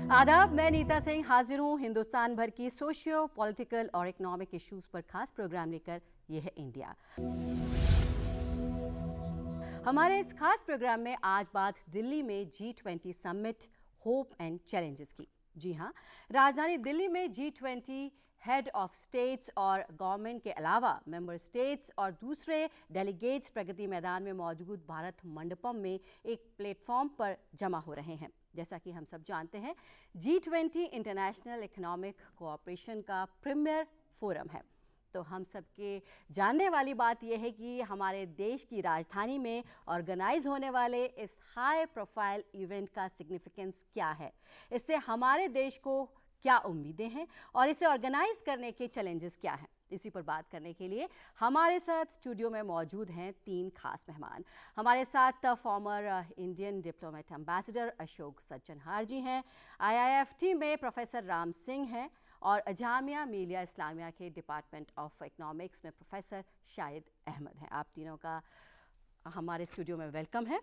आदाब, मैं नीता सिंह हाजिर हूँ हिंदुस्तान भर की सोशियो पॉलिटिकल और इकोनॉमिक इश्यूज पर खास प्रोग्राम लेकर। यह है इंडिया। हमारे इस खास प्रोग्राम में आज बात दिल्ली में G20 summit, hope and challenges की। जी हाँ, राजधानी दिल्ली में G20 हेड ऑफ स्टेट्स और गवर्नमेंट के अलावा मेंबर स्टेट्स और दूसरे डेलीगेट्स प्रगति मैदान में मौजूद भारत मंडपम में एक प्लेटफॉर्म पर जमा हो रहे हैं। जैसा कि हम सब जानते हैं, G20 इंटरनेशनल इकोनॉमिक कोऑपरेशन का प्रीमियर फोरम है। तो हम सबके जानने वाली बात यह है कि हमारे देश की राजधानी में ऑर्गेनाइज होने वाले इस हाई प्रोफाइल इवेंट का सिग्निफिकेंस क्या है, इससे हमारे देश को क्या उम्मीदें हैं और इसे ऑर्गेनाइज करने के चैलेंजेस क्या हैं। इसी पर बात करने के लिए हमारे साथ स्टूडियो में मौजूद हैं तीन खास मेहमान। हमारे साथ former Indian diplomat ambassador Ashok Sajjanhar ji हैं, IIFT में प्रोफेसर राम सिंह हैं और जामिया मिलिया इस्लामिया के डिपार्टमेंट ऑफ इकोनॉमिक्स में प्रोफेसर शाहिद अहमद हैं। आप तीनों का हमारे स्टूडियो में वेलकम है।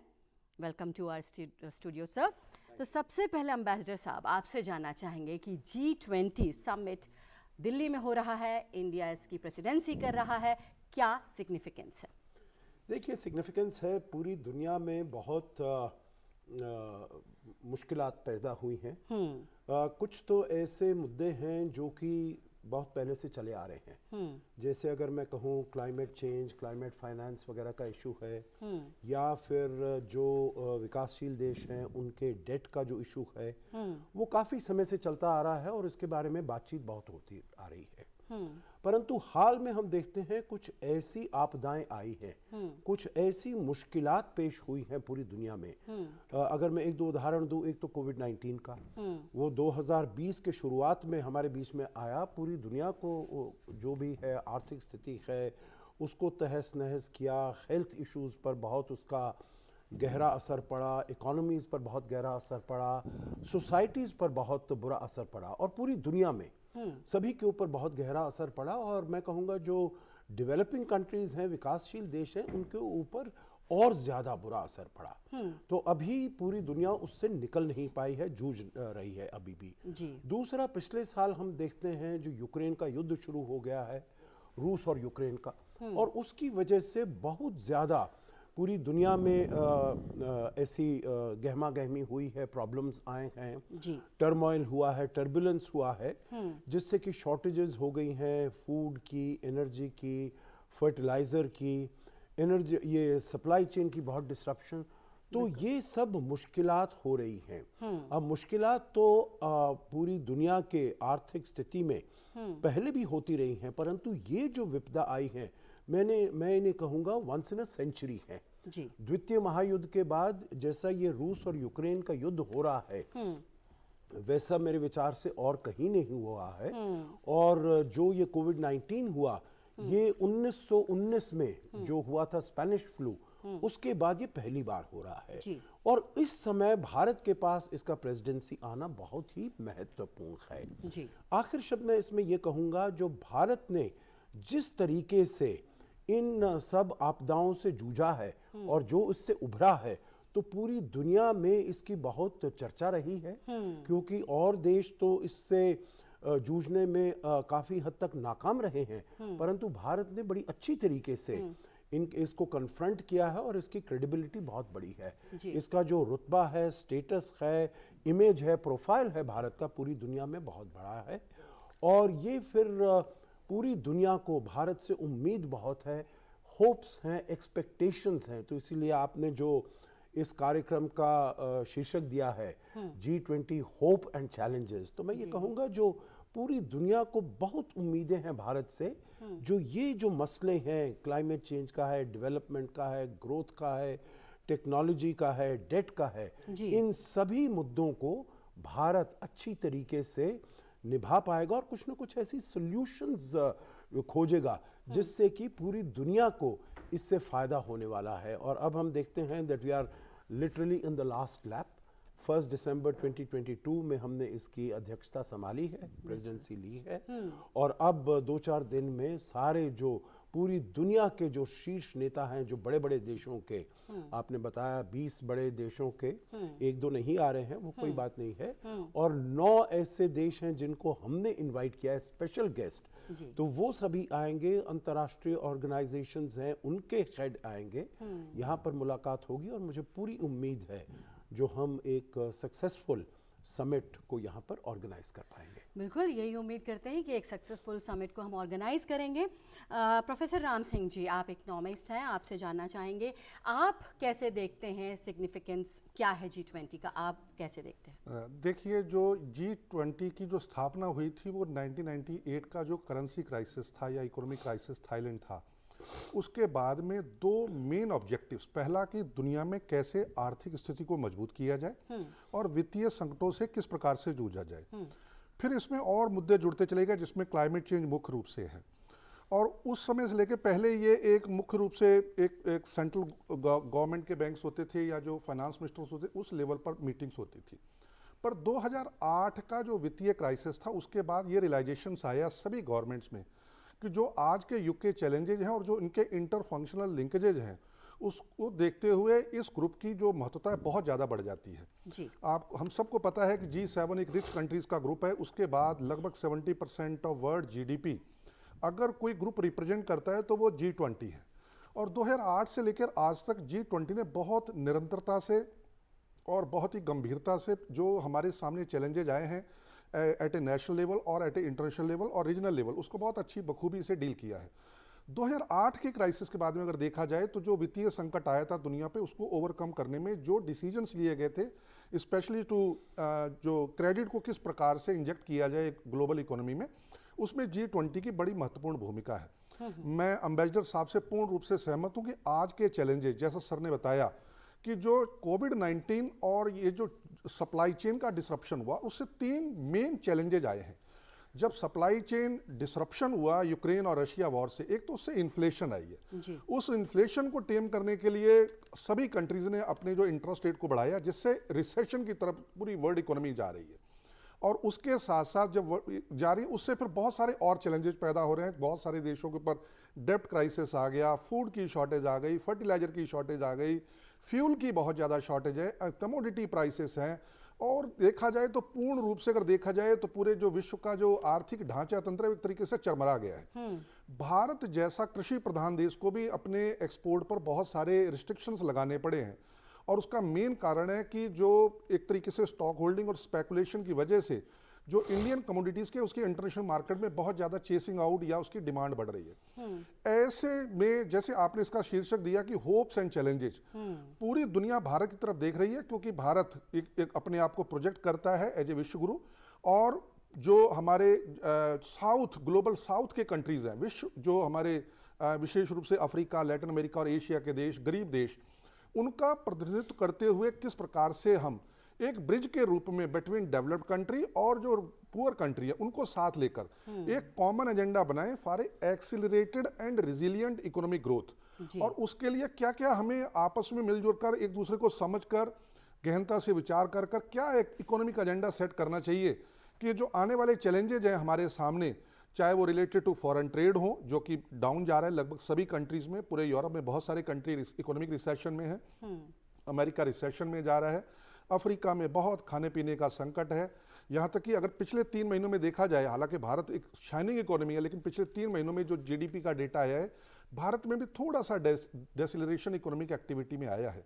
Welcome to our studio sir. तो सबसे पहले एम्बेसडर साहब, आपसे जानना चाहेंगे कि G20 समिट दिल्ली में हो रहा है, इंडिया इसकी प्रेसिडेंसी कर रहा है, क्या सिग्निफिकेंस है? देखिए, सिग्निफिकेंस है, पूरी दुनिया में बहुत मुश्किलात पैदा हुई हैं। कुछ तो ऐसे मुद्दे हैं जो कि बहुत पहले से चले आ रहे हैं। जैसे अगर मैं कहूँ क्लाइमेट चेंज, क्लाइमेट फाइनेंस वगैरह का इशू है, या फिर जो विकासशील देश हैं उनके डेट का जो इशू है, वो काफ़ी समय से चलता आ रहा है और इसके बारे में बातचीत बहुत होती आ रही है। परंतु हाल में हम देखते हैं कुछ ऐसी आपदाएं आई हैं, कुछ ऐसी मुश्किलात पेश हुई हैं पूरी दुनिया में। अगर मैं एक दो उदाहरण दूं, एक तो कोविड-19 का, वो 2020 के शुरुआत में हमारे बीच में आया, पूरी दुनिया को जो भी है आर्थिक स्थिति है उसको तहस नहस किया, हेल्थ इश्यूज पर बहुत उसका गहरा असर पड़ा, इकोनॉमीज पर बहुत गहरा असर पड़ा, सोसाइटीज़ पर बहुत बुरा असर पड़ा और पूरी दुनिया में सभी के ऊपर बहुत गहरा असर पड़ा। और मैं कहूँगा जो डेवलपिंग कंट्रीज हैं, विकासशील देश हैं, उनके ऊपर और ज़्यादा बुरा असर पड़ा। तो अभी पूरी दुनिया उससे निकल नहीं पाई है, जूझ रही है अभी भी जी। दूसरा, पिछले साल हम देखते हैं जो यूक्रेन का युद्ध शुरू हो गया है, रूस और यूक्रेन का, और उसकी वजह से बहुत ज़्यादा पूरी दुनिया में ऐसी गहमा गहमी हुई है, प्रॉब्लम्स आए हैं, टर्मोइल हुआ है, टर्बुलेंस हुआ है, जिससे कि शॉर्टेजेस हो गई हैं फूड की, एनर्जी की, फर्टिलाइज़र की, एनर्जी, ये सप्लाई चेन की बहुत डिस्ट्रप्शन। तो ये सब मुश्किलात हो रही हैं। अब मुश्किलात तो पूरी दुनिया के आर्थिक स्थिति में पहले भी होती रही हैं, परंतु ये जो विपदा आई है, मैं इन्हें कहूँगा वंस इन अ सेंचुरी है। द्वितीय महायुद्ध के बाद जैसा ये रूस और यूक्रेन का युद्ध हो रहा है, वैसा मेरे विचार से और कहीं नहीं हुआ है। और जो ये कोविड-19 हुआ, ये 1919 में जो हुआ था स्पेनिश फ्लू, उसके बाद ये पहली बार हो रहा है। और इस समय भारत के पास इसका प्रेसिडेंसी आना बहुत ही महत्वपूर्ण है। आखिर शब्द मैं इसमें ये कहूँगा, जो भारत ने जिस तरीके से इन सब आपदाओं से जूझा है और जो इससे उभरा है, तो पूरी दुनिया में इसकी बहुत चर्चा रही है, क्योंकि और देश तो इससे जूझने में काफ़ी हद तक नाकाम रहे हैं, परंतु भारत ने बड़ी अच्छी तरीके से इसको कन्फ्रंट किया है और इसकी क्रेडिबिलिटी बहुत बड़ी है। इसका जो रुतबा है, स्टेटस है, इमेज है, प्रोफाइल है भारत का, पूरी दुनिया में बहुत बड़ा है। और ये फिर पूरी दुनिया को भारत से उम्मीद बहुत है, होप्स हैं, एक्सपेक्टेशंस हैं। तो इसीलिए आपने जो इस कार्यक्रम का शीर्षक दिया है G20 होप एंड चैलेंजेस, तो मैं ये कहूँगा जो पूरी दुनिया को बहुत उम्मीदें हैं भारत से। जो ये जो मसले हैं, क्लाइमेट चेंज का है, डेवलपमेंट का है, ग्रोथ का है, टेक्नोलॉजी का है, डेट का है, इन सभी मुद्दों को भारत अच्छी तरीके से निभा पाएगा और कुछ न कुछ ऐसी सॉल्यूशंस खोजेगा जिससे कि पूरी दुनिया को इससे फ़ायदा होने वाला है। और अब हम देखते हैं that we are literally in the last lap. 1 दिसंबर 2022 में हमने इसकी अध्यक्षता संभाली है, प्रेसिडेंसी ली है, और अब 2-4 दिन में सारे जो पूरी दुनिया के जो शीर्ष नेता हैं, जो बड़े बड़े देशों के, आपने बताया 20 बड़े देशों के, एक दो नहीं आ रहे हैं, वो कोई बात नहीं है, और 9 ऐसे देश हैं जिनको हमने इनवाइट किया है, स्पेशल गेस्ट, तो वो सभी आएंगे। अंतर्राष्ट्रीय ऑर्गेनाइजेशंस हैं, उनके हेड आएंगे, यहाँ पर मुलाकात होगी, और मुझे पूरी उम्मीद है जो हम एक सक्सेसफुल समिट को यहाँ पर ऑर्गेनाइज कर पाएंगे। बिल्कुल, यही उम्मीद करते हैं कि एक सक्सेसफुल समिट को हम ऑर्गेनाइज करेंगे। प्रोफेसर राम सिंह जी, आप इकोनॉमिस्ट हैं, आपसे जानना चाहेंगे आप कैसे देखते हैं, सिग्निफिकेंस क्या है G20 का, आप कैसे देखते हैं? देखिए, जो G20 की जो स्थापना हुई थी वो 1998 का जो करेंसी क्राइसिस था या इकोनॉमिक क्राइसिस थाईलैंड था, उसके बाद में 2 मेन ऑब्जेक्टिव्स, पहला कि दुनिया में कैसे आर्थिक स्थिति को मजबूत किया जाए और वित्तीय संकटों से किस प्रकार से जूझा जाए। फिर इसमें और मुद्दे जुड़ते चले गए जिसमें क्लाइमेट चेंज मुख्य रूप से है, और उस समय से लेकर पहले ये एक मुख्य रूप से एक सेंट्रल गवर्नमेंट के बैंक्स होते थे या जो फाइनेंस मिनिस्टर्स होते, उस लेवल पर मीटिंग्स होती थी। पर 2008 का जो वित्तीय क्राइसिस था, उसके बाद ये रियलाइजेशन आया सभी गवर्नमेंट्स में कि जो आज के युग के चैलेंजेज हैं और जो इनके इंटर फंक्शनल लिंकेजेज हैं, उसको देखते हुए इस ग्रुप की जो महत्वता है बहुत ज़्यादा बढ़ जाती है जी। आप हम सबको पता है कि G7 एक रिच कंट्रीज का ग्रुप है, उसके बाद लगभग 70% ऑफ वर्ल्ड GDP अगर कोई ग्रुप रिप्रेजेंट करता है तो वो G20 है। और 2008 से लेकर आज तक G20 ने बहुत निरंतरता से और बहुत ही गंभीरता से जो हमारे सामने चैलेंजेज आए हैं एट ए नेशनल लेवल और एट ए इंटरनेशनल लेवल और रीजनल लेवल, उसको बहुत अच्छी बखूबी से डील किया है। 2008 के क्राइसिस के बाद में अगर देखा जाए तो जो वित्तीय संकट आया था दुनिया पे, उसको ओवरकम करने में जो डिसीजंस लिए गए थे, स्पेशली टू जो क्रेडिट को किस प्रकार से इंजेक्ट किया जाए ग्लोबल इकोनॉमी में, उसमें G20 की बड़ी महत्वपूर्ण भूमिका है। मैं एम्बेसडर साहब से पूर्ण रूप से सहमत हूँ कि आज के चैलेंजेस, जैसा सर ने बताया कि जो कोविड-19 और ये जो सप्लाई चेन का डिसरप्शन हुआ, उससे 3 मेन चैलेंजेज आए हैं। जब सप्लाई चेन डिसरप्शन हुआ यूक्रेन और रशिया वॉर से, एक तो उससे इन्फ्लेशन आई है, उस इन्फ्लेशन को टेम करने के लिए सभी कंट्रीज ने अपने जो इंटरेस्ट रेट को बढ़ाया, जिससे रिसेशन की तरफ पूरी वर्ल्ड इकोनॉमी जा रही है। और उसके साथ साथ जब जा रही है, उससे फिर बहुत सारे और चैलेंजेस पैदा हो रहे हैं। बहुत सारे देशों के ऊपर डेब्ट क्राइसिस आ गया, फूड की शॉर्टेज आ गई, फर्टिलाइजर की शॉर्टेज आ गई, फ्यूल की बहुत ज़्यादा शॉर्टेज है, कमोडिटी प्राइसेस हैं। और देखा जाए तो पूर्ण रूप से अगर देखा जाए तो पूरे जो विश्व का जो आर्थिक ढांचा तंत्र एक तरीके से चरमरा गया है। भारत जैसा कृषि प्रधान देश को भी अपने एक्सपोर्ट पर बहुत सारे रिस्ट्रिक्शंस लगाने पड़े हैं, और उसका मेन कारण है कि जो एक तरीके से स्टॉक होल्डिंग और स्पेकुलेशन की वजह से जो इंडियन कमोडिटीज के उसके इंटरनेशनल मार्केट में बहुत ज्यादा चेसिंग आउट या उसकी डिमांड बढ़ रही है। ऐसे में जैसे आपने इसका शीर्षक दिया कि होप्स एंड चैलेंजेस, पूरी दुनिया भारत की तरफ देख रही है, क्योंकि भारत एक अपने आप को प्रोजेक्ट करता है एज ए विश्व गुरु, और जो हमारे साउथ ग्लोबल साउथ के कंट्रीज हैं, विश्व जो हमारे विशेष रूप से अफ्रीका, लैटिन अमेरिका और एशिया के देश, गरीब देश, उनका प्रतिनिधित्व करते हुए किस प्रकार से हम एक ब्रिज के रूप में बिटवीन डेवलप्ड कंट्री और जो पुअर कंट्री है उनको साथ लेकर एक कॉमन एजेंडा बनाएं for accelerated and resilient economic growth. और उसके लिए क्या क्या हमें आपस में मिलजुल कर, एक दूसरे को समझकर, गहनता से विचार कर क्या एक इकोनॉमिक एजेंडा सेट करना चाहिए कि जो आने वाले चैलेंजेज हैं हमारे सामने, चाहे वो रिलेटेड टू फॉरेन ट्रेड हो जो कि डाउन जा रहा है लगभग सभी कंट्रीज में, पूरे यूरोप में बहुत सारे कंट्री इकोनॉमिक रिसेशन में है, अमेरिका रिसेशन में जा रहा है, अफ्रीका में बहुत खाने पीने का संकट है। यहाँ तक कि अगर पिछले 3 महीनों में देखा जाए, हालांकि भारत एक शाइनिंग इकोनॉमी है, लेकिन पिछले 3 महीनों में जो GDP का डेटा आया है, भारत में भी थोड़ा सा डेसिलरेशन इकोनॉमिक एक्टिविटी में आया है।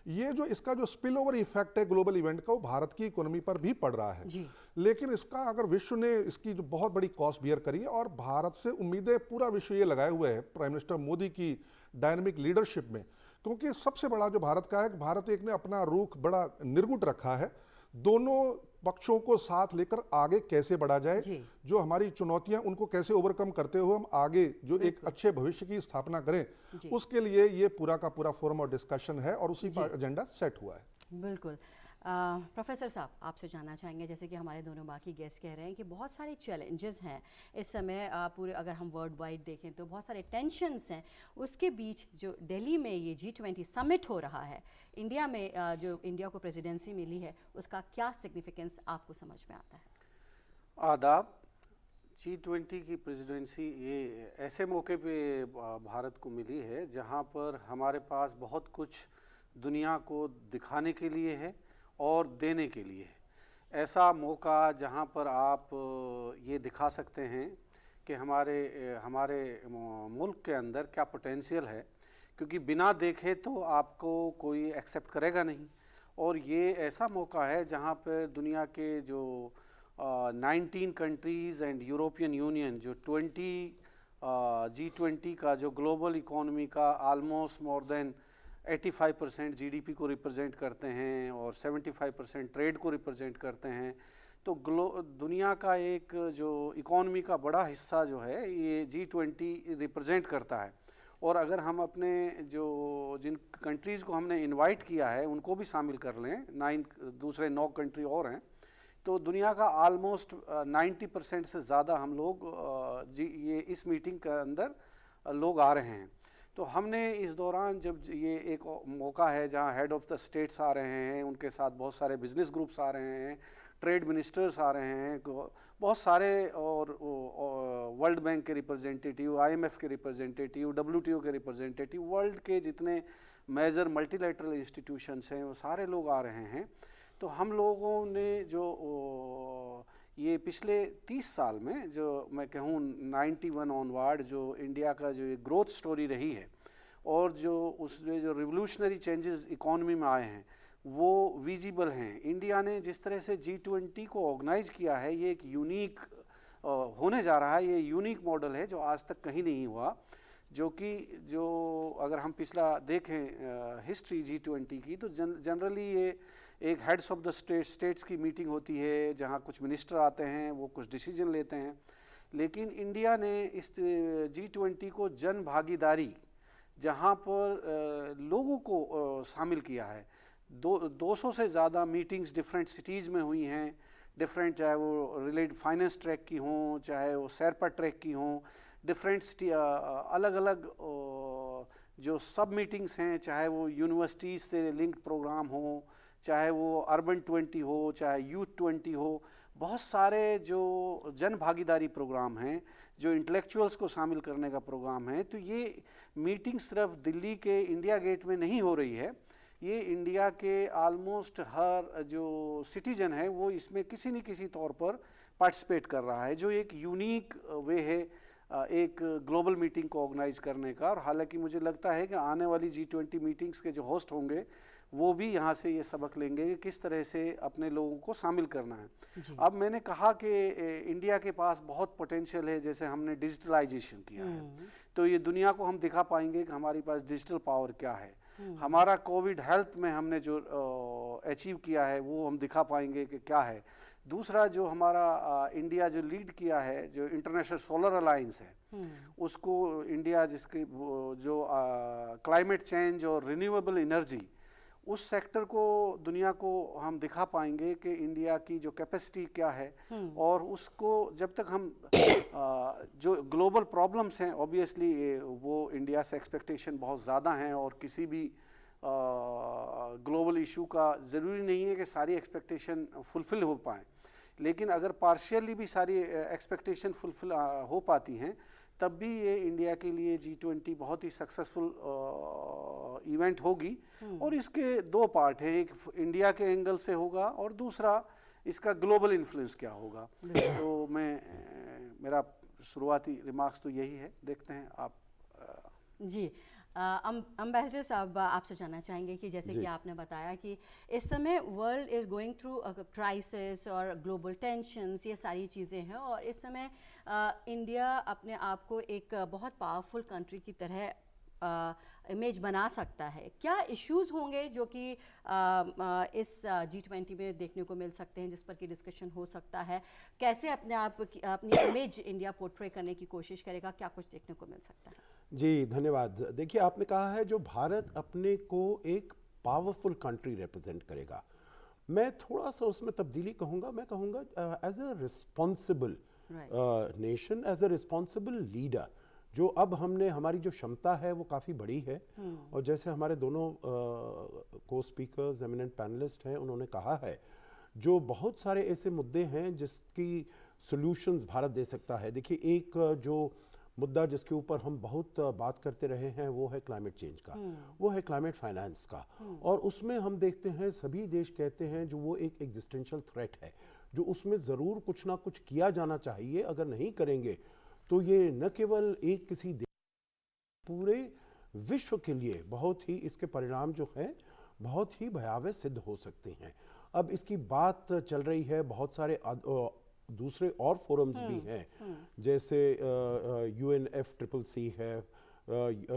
ये जो इसका जो स्पिल ओवर इफेक्ट है ग्लोबल इवेंट का, वो भारत की इकोनॉमी पर भी पड़ रहा है। लेकिन इसका अगर विश्व ने इसकी जो बहुत बड़ी कॉस्ट बियर करी है, और भारत से उम्मीदें पूरा विश्व ये लगाए हुए है प्राइम मिनिस्टर मोदी की डायनामिक लीडरशिप में, क्योंकि सबसे बड़ा जो भारत का है कि भारत एक ने अपना रुख बड़ा निर्गुट रखा है, दोनों पक्षों को साथ लेकर आगे कैसे बढ़ा जाए, जो हमारी चुनौतियां उनको कैसे ओवरकम करते हुए हम आगे जो एक अच्छे भविष्य की स्थापना करें, उसके लिए ये पूरा का पूरा फोरम और डिस्कशन है और उसी पर एजेंडा सेट हुआ है। बिल्कुल। प्रोफेसर साहब, आपसे जानना चाहेंगे, जैसे कि हमारे दोनों बाकी गेस्ट कह रहे हैं कि बहुत सारे चैलेंजेस हैं इस समय, पूरे अगर हम वर्ल्ड वाइड देखें तो बहुत सारे टेंशन्स हैं, उसके बीच जो दिल्ली में ये G20 समिट हो रहा है, इंडिया में जो इंडिया को प्रेसिडेंसी मिली है, उसका क्या सिग्निफिकेंस आपको समझ में आता है? आदाब। G20 की प्रेसिडेंसी ये ऐसे मौके पे भारत को मिली है जहां पर हमारे पास बहुत कुछ दुनिया को दिखाने के लिए है और देने के लिए है। ऐसा मौका जहां पर आप ये दिखा सकते हैं कि हमारे हमारे मुल्क के अंदर क्या पोटेंशियल है, क्योंकि बिना देखे तो आपको कोई एक्सेप्ट करेगा नहीं। और ये ऐसा मौका है जहां पर दुनिया के जो 19 कंट्रीज़ एंड यूरोपियन यूनियन जो G20 का जो ग्लोबल इकोनॉमी का ऑलमोस्ट मोर देन 85% जीडीपी को रिप्रेजेंट करते हैं और 75% ट्रेड को रिप्रेजेंट करते हैं। तो दुनिया का एक जो इकोनॉमी का बड़ा हिस्सा जो है ये G20 रिप्रेजेंट करता है। और अगर हम अपने जिन कंट्रीज़ को हमने इनवाइट किया है उनको भी शामिल कर लें, दूसरे 9 कंट्री और हैं, तो दुनिया का ऑलमोस्ट 90% से ज़्यादा हम लोग ये इस मीटिंग के अंदर लोग आ रहे हैं। तो हमने इस दौरान जब ये एक मौका है जहां हेड ऑफ द स्टेट्स आ रहे हैं, उनके साथ बहुत सारे बिजनेस ग्रुप्स आ रहे हैं, ट्रेड मिनिस्टर्स आ रहे हैं, बहुत सारे और वर्ल्ड बैंक के रिप्रेजेंटेटिव, IMF के रिप्रेजेंटेटिव, WTO के रिप्रेजेंटेटिव, वर्ल्ड के जितने मेजर मल्टीलैटरल इंस्टीट्यूशंस हैं वो सारे लोग आ रहे हैं। तो हम लोगों ने जो ये पिछले 30 साल में जो मैं कहूँ 91 ऑनवर्ड जो इंडिया का जो एक ग्रोथ स्टोरी रही है और जो उसमें जो रिवोल्यूशनरी चेंजेस इकोनॉमी में आए हैं वो विजिबल हैं। इंडिया ने जिस तरह से G20 को ऑर्गेनाइज किया है ये एक यूनिक होने जा रहा है। ये यूनिक मॉडल है जो आज तक कहीं नहीं हुआ, जो अगर हम पिछला देखें हिस्ट्री G20 की तो जनरली ये एक हेड्स ऑफ द स्टेट्स की मीटिंग होती है जहां कुछ मिनिस्टर आते हैं, वो कुछ डिसीजन लेते हैं। लेकिन इंडिया ने इस G20 को जन भागीदारी जहां पर लोगों को शामिल किया है। 200 से ज़्यादा मीटिंग्स डिफरेंट सिटीज़ में हुई हैं, डिफरेंट, चाहे वो रिलेटेड फाइनेंस ट्रैक की हों, चाहे वो शेरपा ट्रैक की हों, डिफरेंट अलग अलग जो सब मीटिंग्स हैं, चाहे वो यूनिवर्सिटीज़ से लिंक्ड प्रोग्राम हो, चाहे वो अर्बन 20 हो, चाहे यूथ 20 हो, बहुत सारे जो जन भागीदारी प्रोग्राम हैं, जो इंटेलेक्चुअल्स को शामिल करने का प्रोग्राम है। तो ये मीटिंग सिर्फ दिल्ली के इंडिया गेट में नहीं हो रही है, ये इंडिया के ऑलमोस्ट हर जो सिटीजन है वो इसमें किसी न किसी तौर पर पार्टिसिपेट कर रहा है, जो एक यूनिक वे है एक ग्लोबल मीटिंग को ऑर्गेनाइज करने का। और हालांकि मुझे लगता है कि आने वाली G20 मीटिंग्स के जो होस्ट होंगे वो भी यहाँ से ये सबक लेंगे कि किस तरह से अपने लोगों को शामिल करना है। अब मैंने कहा कि इंडिया के पास बहुत पोटेंशियल है, जैसे हमने डिजिटलाइजेशन किया है तो ये दुनिया को हम दिखा पाएंगे कि हमारे पास डिजिटल पावर क्या है। हमारा कोविड हेल्थ में हमने जो अचीव किया है वो हम दिखा पाएंगे कि क्या है। दूसरा जो हमारा इंडिया जो लीड किया है, जो इंटरनेशनल सोलर अलायंस है, उसको इंडिया जिसकी जो क्लाइमेट चेंज और रिन्यूएबल एनर्जी, उस सेक्टर को दुनिया को हम दिखा पाएंगे कि इंडिया की जो कैपेसिटी क्या है। और उसको जब तक हम जो ग्लोबल प्रॉब्लम्स हैं ऑब्वियसली वो इंडिया से एक्सपेक्टेशन बहुत ज़्यादा हैं और किसी भी ग्लोबल इशू का ज़रूरी नहीं है कि सारी एक्सपेक्टेशन फुलफ़िल हो पाएँ, लेकिन अगर पार्शियली भी सारी एक्सपेक्टेशन फुलफ़िल हो पाती हैं तब भी ये इंडिया के लिए G20 बहुत ही सक्सेसफुल इवेंट होगी। और इसके 2 पार्ट हैं, एक इंडिया के एंगल से होगा और दूसरा इसका ग्लोबल इन्फ्लुएंस क्या होगा। तो मेरा शुरुआती रिमार्क्स तो यही है, देखते हैं आप। जी एम्बेसडर साहब आपसे जानना चाहेंगे कि जैसे कि आपने बताया कि इस समय world is going through crisis और ग्लोबल टेंशन्स, ये सारी चीज़ें हैं और इस समय इंडिया अपने आप को एक बहुत पावरफुल कंट्री की तरह इमेज बना सकता है। क्या इश्यूज़ होंगे जो कि इस G20 में देखने को मिल सकते हैं, जिस पर कि डिस्कशन हो सकता है? कैसे अपनी इमेज इंडिया पोर्ट्रे करने की कोशिश करेगा? क्या कुछ देखने को मिल सकता है? जी धन्यवाद। देखिए आपने कहा है जो भारत अपने को एक पावरफुल कंट्री रिप्रेजेंट करेगा, मैं थोड़ा सा उसमें तब्दीली कहूँगा। मैं कहूँगा as a responsible nation, as a responsible leader. जो अब हमने हमारी जो क्षमता है वो काफ़ी बड़ी है और जैसे हमारे दोनों को स्पीकर्स एमिनेंट पैनलिस्ट हैं उन्होंने कहा है, जो बहुत सारे ऐसे मुद्दे हैं जिसकी सॉल्यूशंस भारत दे सकता है। देखिए, एक जो मुद्दा जिसके ऊपर हम बहुत बात करते रहे हैं वो है क्लाइमेट चेंज का, वो है क्लाइमेट फाइनेंस का। और उसमें हम देखते हैं सभी देश कहते हैं जो वो एक एग्जिस्टेंशियल थ्रेट है, जो उसमें ज़रूर कुछ ना कुछ किया जाना चाहिए। अगर नहीं करेंगे तो ये न केवल एक किसी देश, पूरे विश्व के लिए बहुत ही इसके परिणाम जो हैं बहुत ही भयावह सिद्ध हो सकते हैं। अब इसकी बात चल रही है, बहुत सारे दूसरे और फोरम्स भी हैं, जैसे UNFCCC है,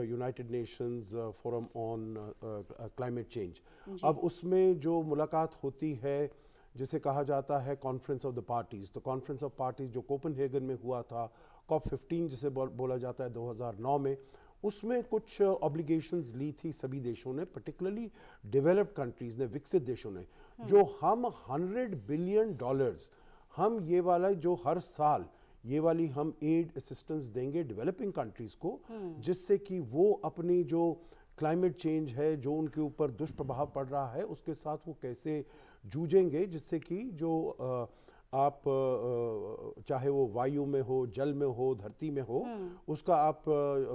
United Nations forum on climate change. अब उसमें जो मुलाकात होती है जिसे कहा जाता है कॉन्फ्रेंस ऑफ द पार्टीज, तो कॉन्फ्रेंस ऑफ पार्टीज जो कोपेनहेगन में हुआ था, COP15 जिसे बोला जाता है 2009 में, उसमें कुछ ऑब्लिगेशंस ली थी सभी देशों ने, पर्टिकुलरली डेवलप्ड कंट्रीज ने, विकसित देशों ने, जो हम $100 बिलियन हम ये वाला जो हर साल ये वाली हम एड असिस्टेंस देंगे डेवलपिंग कंट्रीज को, जिससे कि वो अपनी जो क्लाइमेट चेंज है जो उनके ऊपर दुष्प्रभाव पड़ रहा है उसके साथ वो कैसे जूझेंगे, जिससे कि जो आप चाहे वो वायु में हो, जल में हो, धरती में हो, उसका आप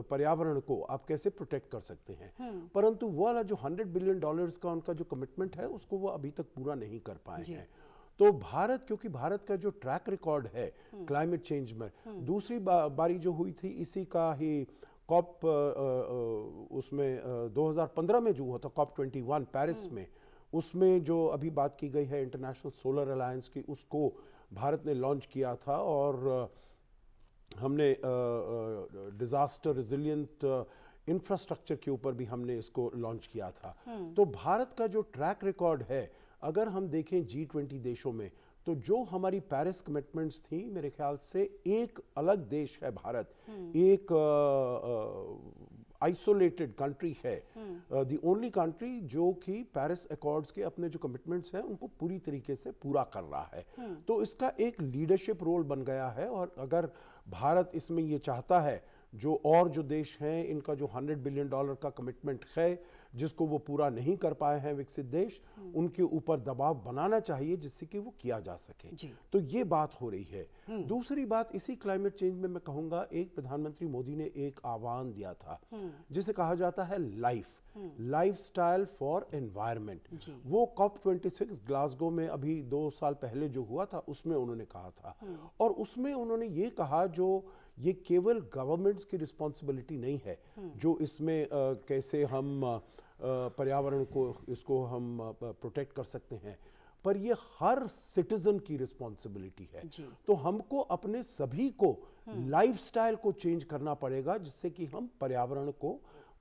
पर्यावरण को आप कैसे प्रोटेक्ट कर सकते हैं। परंतु वो वाला जो $100 बिलियन का उनका जो कमिटमेंट है उसको वो अभी तक पूरा नहीं कर पाए हैं। तो भारत, क्योंकि भारत का जो ट्रैक रिकॉर्ड है क्लाइमेट चेंज में, दूसरी बारी जो हुई थी इसी का ही COP उसमें 2015 में जो हुआ था COP21 पेरिस में, उसमें जो अभी बात की गई है इंटरनेशनल सोलर अलायंस की, उसको भारत ने लॉन्च किया था। और हमने डिजास्टर रेजिलिएंट इंफ्रास्ट्रक्चर के ऊपर भी हमने इसको लॉन्च किया था। तो भारत का जो ट्रैक रिकॉर्ड है, अगर हम देखें G20 देशों में, तो जो हमारी पेरिस कमिटमेंट्स थी, मेरे ख्याल से एक अलग देश है भारत, एक आइसोलेटेड कंट्री है, द ओनली कंट्री जो कि पेरिस अकॉर्ड्स के अपने जो कमिटमेंट्स हैं उनको पूरी तरीके से पूरा कर रहा है। तो इसका एक लीडरशिप रोल बन गया है। और अगर भारत इसमें ये चाहता है, जो देश हैं इनका जो $100 बिलियन का कमिटमेंट है जिसको वो पूरा नहीं कर पाए हैं विकसित देश, उनके ऊपर दबाव बनाना चाहिए जिससे कि वो किया जा सके। तो ये बात हो रही है। दूसरी बात, इसी क्लाइमेट चेंज में मैं कहूँगा, एक प्रधानमंत्री मोदी ने एक आह्वान दिया था जिसे कहा जाता है लाइफस्टाइल फॉर एनवायरनमेंट। वो COP26 ग्लासगो में अभी 2 साल पहले जो हुआ था उसमें उन्होंने कहा था। और उसमें उन्होंने ये कहा, जो ये केवल गवर्नमेंट्स की रिस्पॉन्सिबिलिटी नहीं है जो इसमें कैसे हम पर्यावरण को इसको हम प्रोटेक्ट कर सकते हैं, पर ये हर सिटीजन की रिस्पॉन्सिबिलिटी है। तो हमको अपने सभी को लाइफस्टाइल को चेंज करना पड़ेगा जिससे कि हम पर्यावरण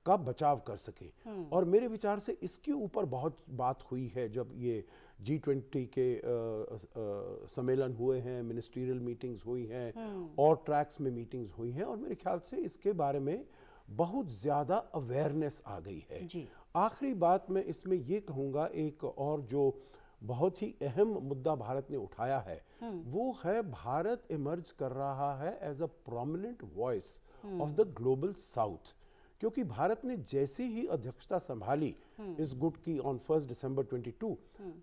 का बचाव कर सकें। और मेरे विचार से इसके ऊपर बहुत बात हुई है जब ये G20 के सम्मेलन हुए हैं, मिनिस्ट्रियल मीटिंग्स हुई हैं और ट्रैक्स में मीटिंग्स हुई हैं, और मेरे ख्याल से इसके बारे में बहुत ज़्यादा अवेयरनेस आ गई है। आखिरी बात मैं इसमें ये कहूँगा, एक और जो बहुत ही अहम मुद्दा भारत ने उठाया है वो है भारत इमर्ज कर रहा है as a prominent voice of the global south. क्योंकि भारत ने जैसे ही अध्यक्षता संभाली इस गुट की ऑन 1 दिसंबर 22,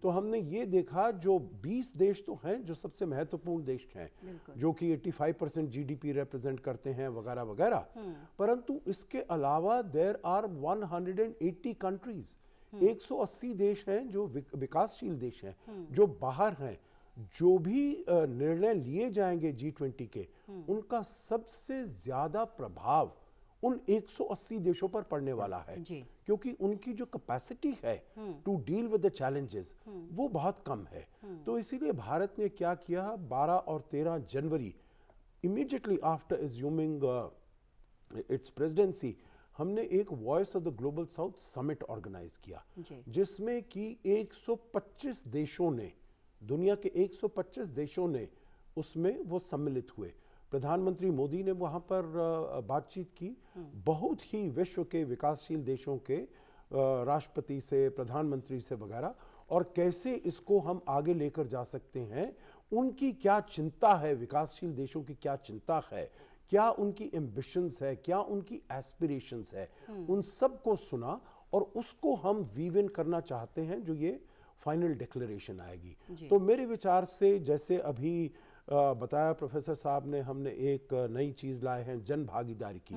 तो हमने ये देखा जो 20 देश तो हैं जो सबसे महत्वपूर्ण देश हैं, जो कि 85% GDP रिप्रेजेंट करते हैं वगैरह वगैरह, परंतु इसके अलावा देयर आर 180 कंट्रीज, 180 देश हैं जो विकासशील देश हैं, जो बाहर हैं। जो भी निर्णय लिए जाएंगे G20 के, उनका सबसे ज्यादा प्रभाव उन 180 देशों पर पड़ने वाला है, क्योंकि उनकी जो कैपेसिटी है to deal with the challenges वो बहुत कम है। तो इसीलिए भारत ने क्या किया, 12 और 13 जनवरी, immediately after assuming its presidency, हमने एक voice of the global south summit organise किया, जिसमें कि 125 देशों ने, दुनिया के 125 देशों ने उसमें वो सम्मिलित हुए। प्रधानमंत्री मोदी ने वहाँ पर बातचीत की, बहुत ही विश्व के विकासशील देशों के राष्ट्रपति से, प्रधानमंत्री से वगैरह, और कैसे इसको हम आगे लेकर जा सकते हैं, उनकी क्या चिंता है, विकासशील देशों की क्या चिंता है, क्या उनकी एम्बिशंस है, क्या उनकी एस्पिरेशंस है, उन सब को सुना और उसको हम वीव इन करना चाहते हैं जो ये फाइनल डिक्लेरेशन आएगी। तो मेरे विचार से जैसे अभी बताया प्रोफेसर साहब ने, हमने एक नई चीज़ लाए हैं जन भागीदारी की।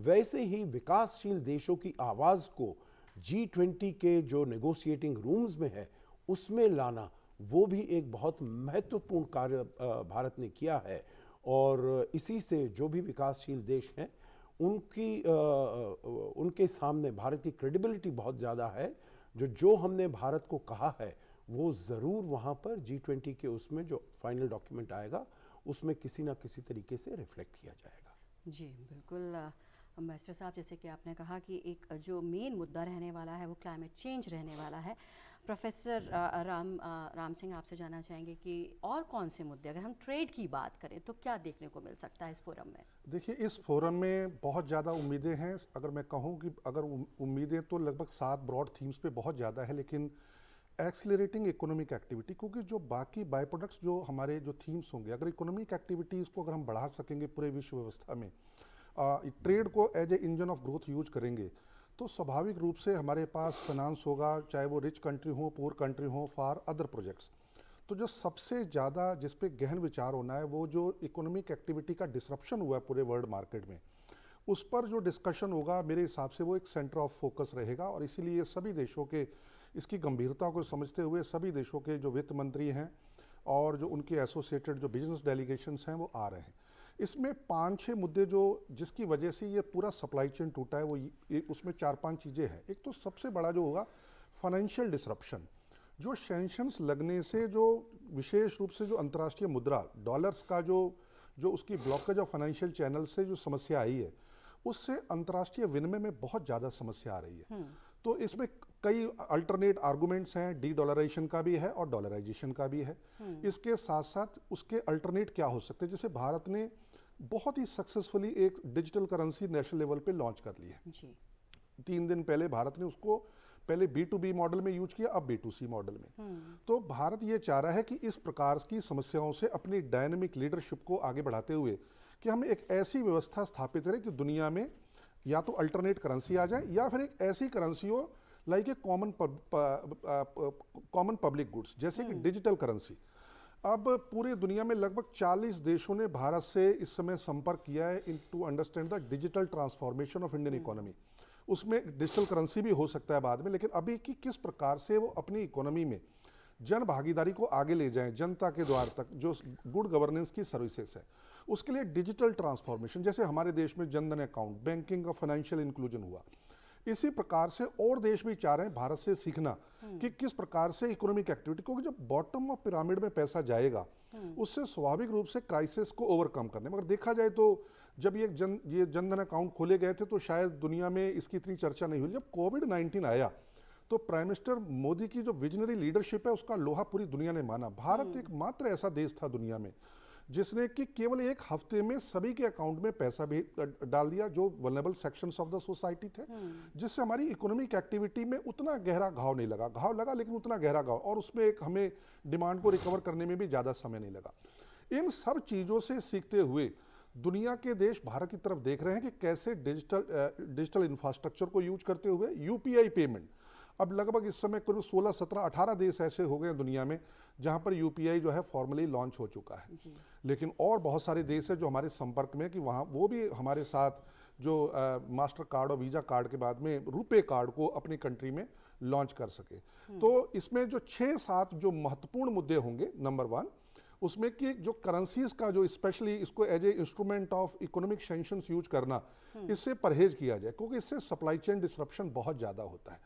वैसे ही विकासशील देशों की आवाज़ को G20 के जो नेगोशिएटिंग रूम्स में है उसमें लाना, वो भी एक बहुत महत्वपूर्ण कार्य भारत ने किया है। और इसी से जो भी विकासशील देश हैं उनके सामने भारत की क्रेडिबिलिटी बहुत ज़्यादा है। जो हमने भारत को कहा है वो ज़रूर वहाँ पर G20 के उसमें जो फाइनल डॉक्यूमेंट आएगा उसमें किसी ना किसी तरीके से रिफ्लेक्ट किया जाएगा। जी बिल्कुल एम्बेसडर साहब, जैसे कि आपने कहा कि एक जो मेन मुद्दा रहने वाला है वो क्लाइमेट चेंज रहने वाला है। प्रोफेसर राम सिंह, आपसे जानना चाहेंगे कि और कौन से मुद्दे, अगर हम ट्रेड की बात करें तो क्या देखने को मिल सकता है इस फोरम में? देखिए, इस फोरम में बहुत ज़्यादा उम्मीदें हैं। अगर मैं कहूँ कि अगर उम्मीदें तो लगभग 7 ब्रॉड थीम्स पे बहुत ज़्यादा है, लेकिन एक्सीलरेटिंग इकोनॉमिक एक्टिविटी, क्योंकि जो बाकी बाय प्रोडक्ट्स जो हमारे जो थीम्स होंगे, अगर इकोनॉमिक एक्टिविटीज़ को अगर हम बढ़ा सकेंगे पूरे विश्व व्यवस्था में, ट्रेड को as a engine of growth use करेंगे, तो स्वाभाविक रूप से हमारे पास फाइनेंस होगा, चाहे वो रिच कंट्री हो, पुअर कंट्री हो, फॉर अदर प्रोजेक्ट्स। तो जो सबसे ज़्यादा जिस पे गहन विचार होना है वो जो इकोनॉमिक एक्टिविटी का डिसरप्शन हुआ है पूरे वर्ल्ड मार्केट में, उस पर जो डिस्कशन होगा मेरे हिसाब से वो एक सेंटर ऑफ फोकस रहेगा। और इसीलिए सभी देशों के इसकी गंभीरता को समझते हुए सभी देशों के जो वित्त मंत्री हैं और जो उनके एसोसिएटेड जो बिजनेस डेलीगेशंस हैं वो आ रहे हैं। इसमें 5-6 मुद्दे जो जिसकी वजह से ये पूरा सप्लाई चेन टूटा है, वो उसमें 4-5 चीज़ें हैं। एक तो सबसे बड़ा जो होगा फाइनेंशियल डिसरप्शन, जो सैंक्शंस लगने से जो विशेष रूप से जो अंतर्राष्ट्रीय मुद्रा डॉलर्स का जो उसकी ब्लॉकेज ऑफ फाइनेंशियल चैनल से जो समस्या आई है, उससे अंतर्राष्ट्रीय विनिमय में बहुत ज़्यादा समस्या आ रही है। तो इसमें कई अल्टरनेट आर्गुमेंट्स हैं, डी डॉलराइजेशन का भी है और डॉलराइजेशन का भी है। इसके साथ साथ उसके अल्टरनेट क्या हो सकते हैं, जैसे भारत ने बहुत ही सक्सेसफुली एक डिजिटल करेंसी नेशनल लेवल पे लॉन्च कर ली है। 3 दिन पहले भारत ने उसको पहले B2B मॉडल में यूज किया, अब B2C मॉडल में। तो भारत ये चाह रहा है कि इस प्रकार की समस्याओं से अपनी डायनेमिक लीडरशिप को आगे बढ़ाते हुए कि हम एक ऐसी व्यवस्था स्थापित करें कि दुनिया में या तो अल्टरनेट करेंसी आ जाए या फिर एक ऐसी करेंसी हो like a common public goods, जैसे कि डिजिटल करेंसी। अब पूरे दुनिया में लगभग 40 देशों ने भारत से इस समय संपर्क किया है in to understand the digital transformation of Indian economy. उसमें डिजिटल करेंसी भी हो सकता है बाद में, लेकिन अभी की किस प्रकार से वो अपनी इकोनॉमी में जन भागीदारी को आगे ले जाएं, जनता के द्वार तक, जो गुड गवर्नेंस की सर्विसेज है, उसके लिए डिजिटल ट्रांसफॉर्मेशन, जैसे हमारे देश में जनधन अकाउंट, बैंकिंग का फाइनेंशियल इंक्लूजन हुआ, इसी प्रकार से और देश भी चाह रहे हैं भारत से सीखना कि किस प्रकार से इकोनॉमिक एक्टिविटी, क्योंकि जब बॉटम ऑफ पिरामिड में पैसा जाएगा उससे स्वाभाविक रूप से क्राइसिस को ओवरकम करने। मगर देखा जाए तो जब ये जनधन अकाउंट खोले गए थे तो शायद दुनिया में इसकी इतनी चर्चा नहीं हुई। जब कोविड-19 आया तो प्राइम मिनिस्टर मोदी की जो विजनरी लीडरशिप है उसका लोहा पूरी दुनिया ने माना। भारत एकमात्र ऐसा देश था दुनिया में जिसने कि केवल 1 हफ्ते में सभी के अकाउंट में पैसा भी डाल दिया जो vulnerable sections of the society थे, जिससे हमारी इकोनॉमिक एक्टिविटी में उतना गहरा घाव नहीं लगा। घाव लगा लेकिन उतना गहरा घाव, और उसमें एक हमें डिमांड को रिकवर करने में भी ज़्यादा समय नहीं लगा। इन सब चीज़ों से सीखते हुए दुनिया के देश भारत की तरफ देख रहे हैं कि कैसे डिजिटल इंफ्रास्ट्रक्चर को यूज करते हुए यूपीआई पेमेंट, अब लगभग इस समय करीब 16, 17, 18 देश ऐसे हो गए दुनिया में जहां पर यूपीआई जो है फॉर्मली लॉन्च हो चुका है। लेकिन और बहुत सारे देश हैं जो हमारे संपर्क में कि वहाँ वो भी हमारे साथ जो मास्टर कार्ड और वीज़ा कार्ड के बाद में रुपे कार्ड को अपनी कंट्री में लॉन्च कर सके। तो इसमें जो 6-7 जो महत्वपूर्ण मुद्दे होंगे, नंबर 1 उसमें कि जो करेंसीज का जो स्पेशली इसको as a instrument of economic sanctions use करना, इससे परहेज किया जाए क्योंकि इससे सप्लाई चेन डिसरप्शन बहुत ज़्यादा होता है।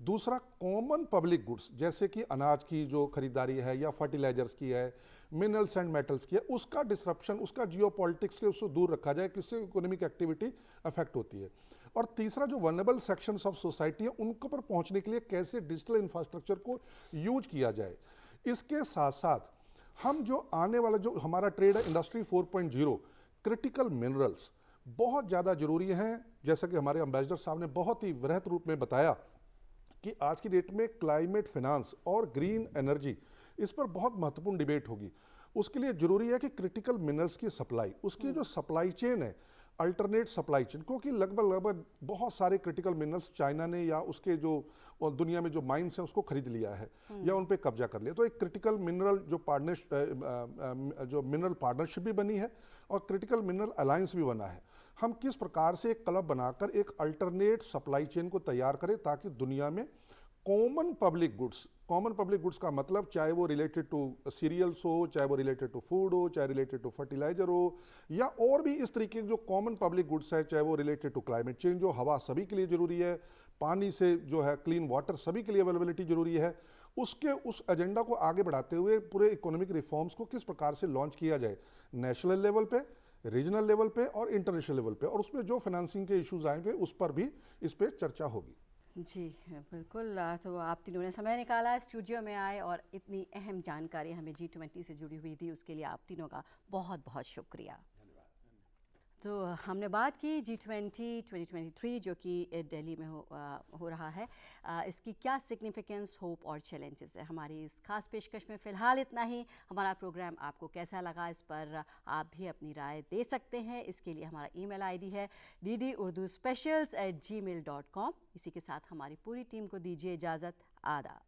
दूसरा, कॉमन पब्लिक गुड्स जैसे कि अनाज की जो खरीदारी है या फर्टिलाइजर्स की है, मिनरल्स एंड मेटल्स की है, उसका डिसरप्शन, उसका जियोपॉलिटिक्स से उसको दूर रखा जाए कि उससे इकोनॉमिक एक्टिविटी अफेक्ट होती है। और तीसरा, जो वल्नरेबल सेक्शंस ऑफ सोसाइटी है उनको पर पहुंचने के लिए कैसे डिजिटल इंफ्रास्ट्रक्चर को यूज किया जाए। इसके साथ साथ हम जो आने वाला जो हमारा ट्रेड है इंडस्ट्री 4.0, क्रिटिकल मिनरल्स बहुत ज़्यादा जरूरी हैं। जैसा कि हमारे एम्बेसडर साहब ने बहुत ही वृहत रूप में बताया कि आज की डेट में क्लाइमेट फाइनेंस और ग्रीन एनर्जी, इस पर बहुत महत्वपूर्ण डिबेट होगी। उसके लिए जरूरी है कि क्रिटिकल मिनरल्स की सप्लाई, उसकी जो सप्लाई चेन है, अल्टरनेट सप्लाई चेन, क्योंकि लगभग बहुत सारे क्रिटिकल मिनरल्स चाइना ने या उसके जो और दुनिया में जो माइंस हैं उसको खरीद लिया है या उन पे कब्जा कर लिया। तो एक क्रिटिकल मिनरल जो मिनरल पार्टनरशिप भी बनी है और क्रिटिकल मिनरल अलायंस भी बना है। हम किस प्रकार से एक क्लब बनाकर एक अल्टरनेट सप्लाई चेन को तैयार करें ताकि दुनिया में कॉमन पब्लिक गुड्स का मतलब चाहे वो रिलेटेड टू सीरियल्स हो, चाहे वो रिलेटेड टू फूड हो, चाहे रिलेटेड टू फर्टिलाइजर हो, या और भी इस तरीके के जो कॉमन पब्लिक गुड्स है, चाहे वो रिलेटेड टू क्लाइमेट चेंज हो, हवा सभी के लिए जरूरी है, पानी से जो है क्लीन वाटर सभी के लिए अवेलेबिलिटी जरूरी है, उस एजेंडा को आगे बढ़ाते हुए पूरे इकोनॉमिक रिफॉर्म्स को किस प्रकार से लॉन्च किया जाए नेशनल लेवल पे, रीजनल लेवल पे और इंटरनेशनल लेवल पे, और उसमें जो फाइनेंसिंग के इश्यूज आएंगे उस पर भी इस पे चर्चा होगी। जी बिल्कुल। तो आप तीनों ने समय निकाला, स्टूडियो में आए और इतनी अहम जानकारी हमें G20 से जुड़ी हुई थी, उसके लिए आप तीनों का बहुत बहुत शुक्रिया। तो हमने बात की G20 2023 जो कि दिल्ली में हो रहा है, इसकी क्या सिग्निफिकेंस, होप और चैलेंजेस है। हमारी इस खास पेशकश में फ़िलहाल इतना ही। हमारा प्रोग्राम आपको कैसा लगा इस पर आप भी अपनी राय दे सकते हैं। इसके लिए हमारा ईमेल आईडी है ddurduspecials@gmail.com। इसी के साथ हमारी पूरी टीम को दीजिए इजाज़त। आदाब।